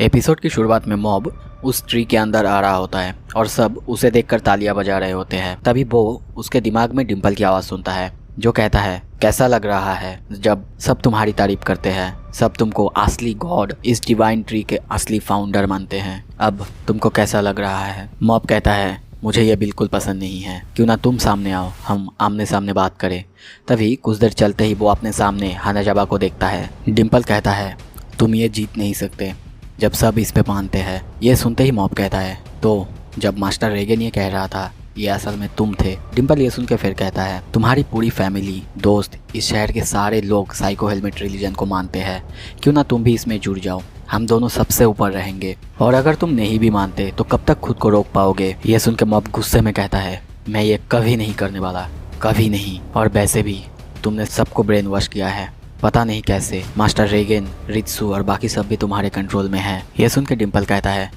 Episode की शुरुआत में मॉब उस ट्री के अंदर आ रहा होता है और सब उसे देखकर तालियां बजा रहे होते हैं। तभी वो उसके दिमाग में डिम्पल की आवाज़ सुनता है जो कहता है, कैसा लग रहा है जब सब तुम्हारी तारीफ करते हैं, सब तुमको असली गॉड, इस डिवाइन ट्री के असली फाउंडर मानते हैं। अब तुमको कैसा लग रहा है? मॉब कहता है, मुझे ये बिल्कुल पसंद नहीं है, क्यों ना तुम सामने आओ, हम आमने सामने बात करें। तभी कुछ देर चलते ही वो अपने सामने हानाजाबा को देखता है। डिम्पल कहता है, तुम ये जीत नहीं सकते जब सब इस पे मानते हैं। ये सुनते ही मॉब कहता है, तो जब मास्टर रेगन ये कह रहा था ये असल में तुम थे। डिम्पल ये सुन के फिर कहता है, तुम्हारी पूरी फैमिली, दोस्त, इस शहर के सारे लोग साइको हेलमेट रिलीजन को मानते हैं, क्यों ना तुम भी इसमें जुड़ जाओ, हम दोनों सबसे ऊपर रहेंगे। और अगर तुम नहीं भी मानते तो कब तक खुद को रोक पाओगे? ये सुन के मॉब गुस्से में कहता है, मैं ये कभी नहीं करने वाला, कभी नहीं। और वैसे भी तुमने सबको ब्रेन वॉश किया है, पता नहीं कैसे। मास्टर रेगन, रित्सु और बाकी सब भी तुम्हारे कंट्रोल में हैं। ये सुन के डिम्पल कहता है,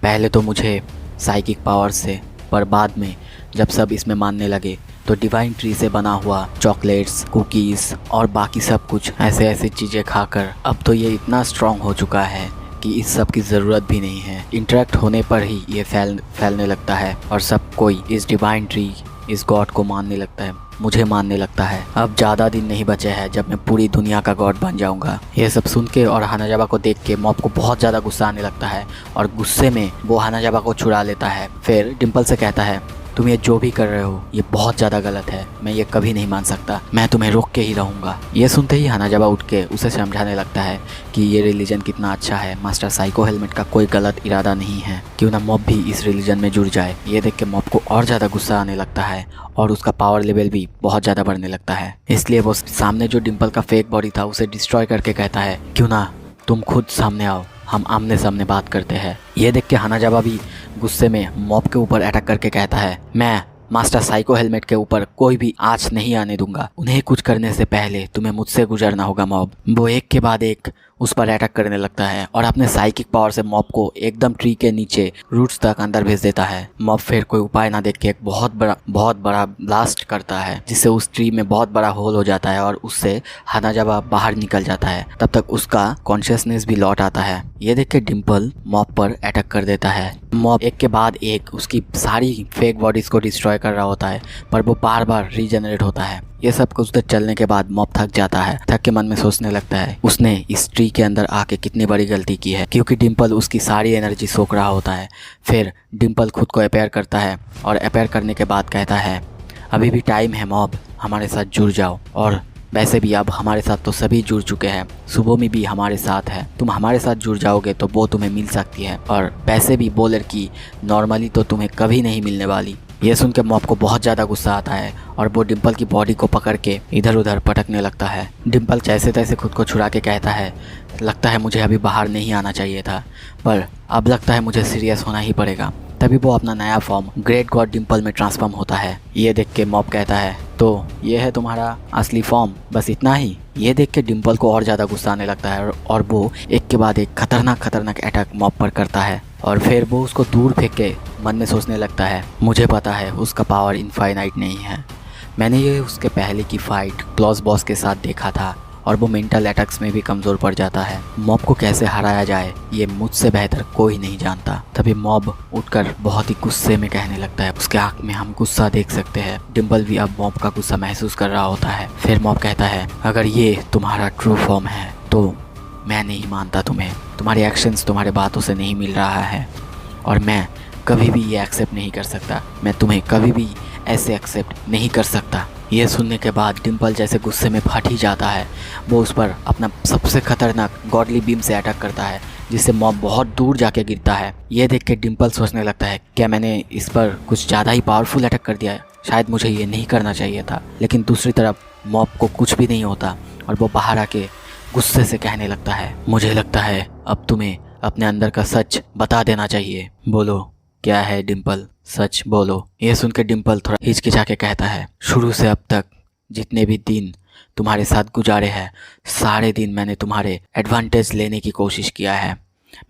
पहले तो मुझे साइकिक पावर से, पर बाद में जब सब इसमें मानने लगे तो डिवाइन ट्री से बना हुआ चॉकलेट्स, कुकीज़ और बाकी सब कुछ ऐसे ऐसी चीज़ें खाकर अब तो ये इतना स्ट्रॉन्ग हो चुका है कि इस सब की ज़रूरत भी नहीं है। इंटरेक्ट होने पर ही ये फैलने लगता है और सब कोई इस डिवाइन ट्री, इस गॉड को मानने लगता है, मुझे मानने लगता है। अब ज़्यादा दिन नहीं बचे हैं जब मैं पूरी दुनिया का गॉड बन जाऊंगा। ये सब सुन के और हानाजाबा को देख के मॉब को बहुत ज़्यादा गुस्सा आने लगता है और गुस्से में वो हानाजाबा को छुड़ा लेता है। फिर डिम्पल से कहता है, तुम ये जो भी कर रहे हो ये बहुत ज़्यादा गलत है, मैं ये कभी नहीं मान सकता, मैं तुम्हें रोक के ही रहूँगा। ये सुनते ही हानाजाबा उठ के उसे समझाने लगता है कि ये रिलीजन कितना अच्छा है, मास्टर साइको हेलमेट का कोई गलत इरादा नहीं है, क्यों ना मॉब भी इस रिलीजन में जुड़ जाए। ये देख के मॉब को और ज़्यादा गुस्सा आने लगता है और उसका पावर लेवल भी बहुत ज़्यादा बढ़ने लगता है। इसलिए वो सामने जो डिम्पल का फेक बॉडी था उसे डिस्ट्रॉय करके कहता है, क्यों ना तुम खुद सामने आओ, हम आमने सामने बात करते हैं। ये देख के हानाजाबा भी गुस्से में मॉब के ऊपर अटैक करके कहता है, मैं मास्टर साइको हेलमेट के ऊपर कोई भी आँच नहीं आने दूंगा, उन्हें कुछ करने से पहले तुम्हें मुझसे गुजरना होगा। मॉब वो एक के बाद एक उस पर अटैक करने लगता है और अपने साइकिक पावर से मॉब को एकदम ट्री के नीचे रूट्स तक अंदर भेज देता है। मॉब फिर कोई उपाय ना देख के एक बहुत बड़ा ब्लास्ट करता है जिससे उस ट्री में बहुत बड़ा होल हो जाता है और उससे हानाजाबा बाहर निकल जाता है। तब तक उसका कॉन्शियसनेस भी लौट आता है। ये देख के डिम्पल मॉब पर अटैक कर देता है। मॉब एक के बाद एक उसकी सारी फेक बॉडीज को डिस्ट्रॉय कर रहा होता है, पर वो बार बार रीजनरेट होता है। ये सब कुछ देर चलने के बाद मॉब थक जाता है। थक के मन में सोचने लगता है उसने इस ट्री के अंदर आके कितनी बड़ी गलती की है, क्योंकि डिम्पल उसकी सारी एनर्जी सोख रहा होता है। फिर डिम्पल खुद को अपेयर करता है और अपेयर करने के बाद कहता है, अभी भी टाइम है मॉब, हमारे साथ जुड़ जाओ। और वैसे भी अब हमारे साथ तो सभी जुड़ चुके हैं, सुबोमी भी हमारे साथ है, तुम हमारे साथ जुड़ जाओगे तो वो तुम्हें मिल सकती है, और वैसे भी वो लड़की नॉर्मली तो तुम्हें कभी नहीं मिलने वाली। ये सुन के मॉब को बहुत ज़्यादा गुस्सा आता है और वो डिम्पल की बॉडी को पकड़ के इधर उधर पटकने लगता है। डिम्पल जैसे तैसे खुद को छुड़ा के कहता है, लगता है मुझे अभी बाहर नहीं आना चाहिए था, पर अब लगता है मुझे सीरियस होना ही पड़ेगा। तभी वो अपना नया फॉर्म ग्रेट गॉड डिम्पल में ट्रांसफॉर्म होता है। ये देख के मॉब कहता है, तो ये है तुम्हारा असली फॉर्म, बस इतना ही? ये देख के डिम्पल को और ज़्यादा गुस्सा आने लगता है और वो एक के बाद एक खतरनाक अटैक मॉब पर करता है। और फिर वो उसको दूर फेंक के मन में सोचने लगता है, मुझे पता है उसका पावर इनफाइनाइट नहीं है, मैंने ये उसके पहले की फाइट क्लॉज बॉस के साथ देखा था और वो मेंटल अटैक्स में भी कमज़ोर पड़ जाता है। मॉब को कैसे हराया जाए ये मुझसे बेहतर कोई नहीं जानता। तभी मॉब उठकर बहुत ही गुस्से में कहने लगता है, उसके आँख में हम गुस्सा देख सकते हैं। डिम्पल भी अब मॉब का गुस्सा महसूस कर रहा होता है। फिर मॉब कहता है, अगर ये तुम्हारा ट्रू फॉर्म है तो मैं नहीं मानता तुम्हें, तुम्हारे एक्शंस तुम्हारे बातों से नहीं मिल रहा है और मैं कभी भी ये एक्सेप्ट नहीं कर सकता, मैं तुम्हें कभी भी ऐसे एक्सेप्ट नहीं कर सकता। ये सुनने के बाद डिम्पल जैसे गुस्से में फट ही जाता है। वो उस पर अपना सबसे खतरनाक गॉडली बीम से अटैक करता है जिससे मॉब बहुत दूर जाके गिरता है। ये देख के डिम्पल सोचने लगता है, क्या मैंने इस पर कुछ ज़्यादा ही पावरफुल अटैक कर दिया है, शायद मुझे ये नहीं करना चाहिए था। लेकिन दूसरी तरफ मॉब को कुछ भी नहीं होता और वो बाहर आके गुस्से से कहने लगता है, मुझे लगता है अब तुम्हें अपने अंदर का सच बता देना चाहिए, बोलो क्या है डिम्पल, सच बोलो। ये सुन के डिम्पल थोड़ा हिचकिचा के कहता है, शुरू से अब तक जितने भी दिन तुम्हारे साथ गुजारे हैं सारे दिन मैंने तुम्हारे एडवांटेज लेने की कोशिश किया है,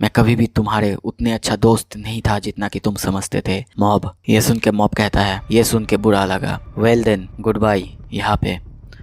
मैं कभी भी तुम्हारे उतने अच्छा दोस्त नहीं था जितना कि तुम समझते थे मॉब। ये सुन के मॉब कहता है, ये सुन के बुरा लगा, वेल देन गुड बाय, यहाँ पे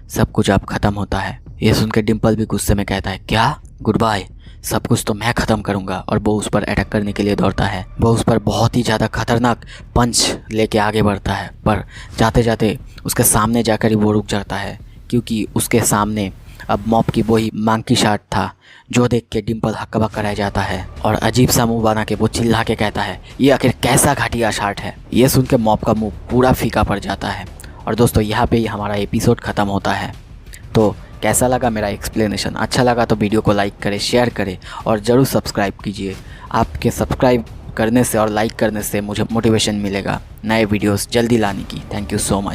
सब कुछ अब ख़त्म होता है। ये सुन के डिम्पल भी गुस्से में कहता है, क्या गुड बाय, सब कुछ तो मैं ख़त्म करूँगा। और वो उस पर अटैक करने के लिए दौड़ता है। वो उस पर बहुत ही ज़्यादा खतरनाक पंच लेके आगे बढ़ता है, पर जाते जाते उसके सामने जाकर ही वो रुक जाता है, क्योंकि उसके सामने अब मॉब की वही मंकी शार्ट था, जो देख के डिम्पल हक्का-बक्का रह जाता है और अजीब सा मुंह बना के वो चिल्ला के कहता है, ये आखिर कैसा घटिया शार्ट है। ये सुन के मॉब का मुंह पूरा फीका पड़ जाता है। और दोस्तों यहाँ पे ही हमारा एपिसोड ख़त्म होता है। तो कैसा लगा मेरा एक्सप्लेनेशन? अच्छा लगा तो वीडियो को लाइक करें, शेयर करें और ज़रूर सब्सक्राइब कीजिए। आपके सब्सक्राइब करने से और लाइक करने से मुझे मोटिवेशन मिलेगा नए वीडियोस जल्दी लाने की। Thank you so much.